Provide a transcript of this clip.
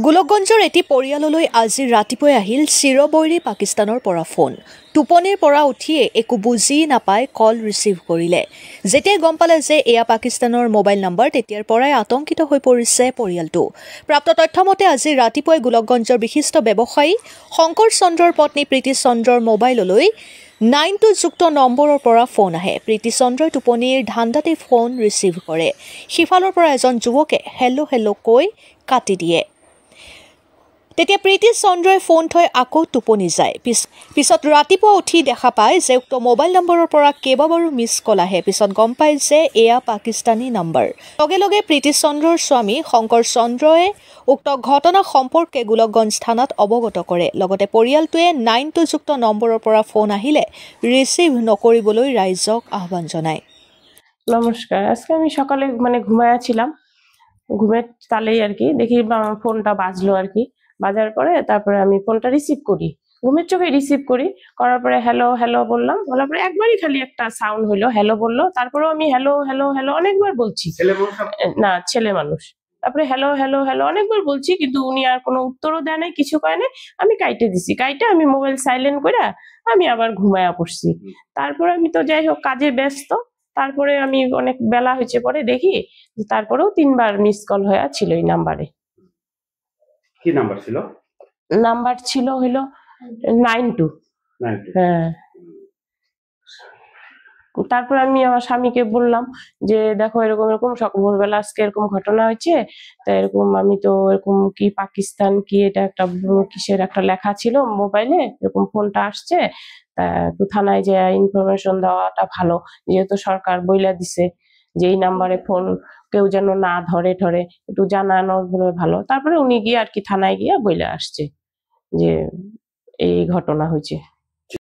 গোলকগঞ্জৰ এটি পৰিয়াললৈ আজি ৰাতিপুৱাই আহিল চিৰবৈৰী পাকিস্তানৰ পৰা ফোন। টোপনিৰ পৰা উঠিয়ে একো বুজি নাপাই কল ৰিচিভ কৰিলে। যেতিয়া গম পালে যে এয়া পাকিস্তানৰ মোবাইল নম্বৰ, তেতিয়াৰ পৰাই আতংকিত হৈ পৰিছে পৰিয়ালটো। প্ৰাপ্ত তথ্য মতে আজি ৰাতিপুৱাই গোলকগঞ্জৰ বিশিষ্ট ব্যৱসায়ী শংকৰ চন্দ্ৰৰ পত্নী প্ৰীতি চন্দ্ৰৰ মোবাইললৈ 92 যুক্ত নম্বৰৰ পৰা ফোন আহে। প্ৰীতি চন্দ্ৰই টোপনিৰ ধান্দাতে ফোন ৰিচিভ কৰে। সিফালৰ পৰা এজন যুৱকে হেল্ল' কৈ কাটি দিয়ে। তেতিয়া প্ৰীতি চন্দ্ৰই ফোন থৈ আকৌ টোপনি যায়। পিছত ৰাতিপুৱা উঠি দেখা পায় যে উক্ত মোবাইল নম্বৰৰ পৰা কেইবাবাৰো মিছ কল আহে। পিছত গম পায় যে এয়া পাকিস্তানী নম্বৰ। লগে লগে প্ৰীতি চন্দ্ৰৰ স্বামী শংকৰ চন্দ্ৰই উক্ত ঘটনা সম্পৰ্কে গোলকগঞ্জ থানাত অৱগত কৰে। লগতে পৰিয়ালটোৱে 92 যুক্ত নম্বৰৰ পৰা ফোন আহিলে ৰিচিভ নকৰিবলৈ ৰাইজক আহ্বান জনায়। নমস্কার, আজকে আমি সকালে ঘুমায়াছিলাম, ঘুমের তালেই আর কি দেখি ফোনটা বাজলো আর কি। বাজার পরে তারপরে আমি ফোনটা রিসিভ করি, ঘুমের চোখে রিসিভ করার পরে হ্যালো হ্যালো বললাম, বলার পরে একবারই খালি একটা সাউন্ড হইলো, হ্যালো বললো। তারপরেও আমি হ্যালো হ্যালো হ্যালো অনেকবার বলছি, না ছেলে মানুষ। তারপরে হ্যালো হ্যালো হ্যালো অনেকবার বলছি, কিন্তু উনি আর কোনো উত্তরও দেয় নাই, কিছু কয় নাই। আমি কাইটে দিছি, কাইটে আমি মোবাইল সাইলেন্ট করে আমি আবার ঘুমায়া পড়ছি। তারপরে আমি তো যাই হোক কাজে ব্যস্ত, তারপরে আমি অনেক বেলা হয়েছে পরে দেখি তারপরেও 3 বার মিস কল হয়ে ছিল এই নাম্বারে। কি নাম্বার ছিল? নাম্বার ছিল হলো 92। হ্যাঁ। তারপর আমি আমার স্বামীকে বললাম যে দেখো এরকম এরকম ভোরবেলা আজকে এরকম ঘটনা হয়েছে, তো এরকম আমি তো এরকম কি পাকিস্তান কি এটা একটা কিসের একটা লেখা ছিল মোবাইলে, এরকম ফোনটা আসছে, তা একটু থানায় যে ইনফরমেশন দেওয়াটা ভালো, যেহেতু সরকার বইলা দিছে যে এই নাম্বারে ফোন কেউ যেন না ধরে একটু জানানো ভালো। তারপরে উনি গিয়ে আর কি থানায় গিয়ে বইলা আসছে যে এই ঘটনা হয়েছে।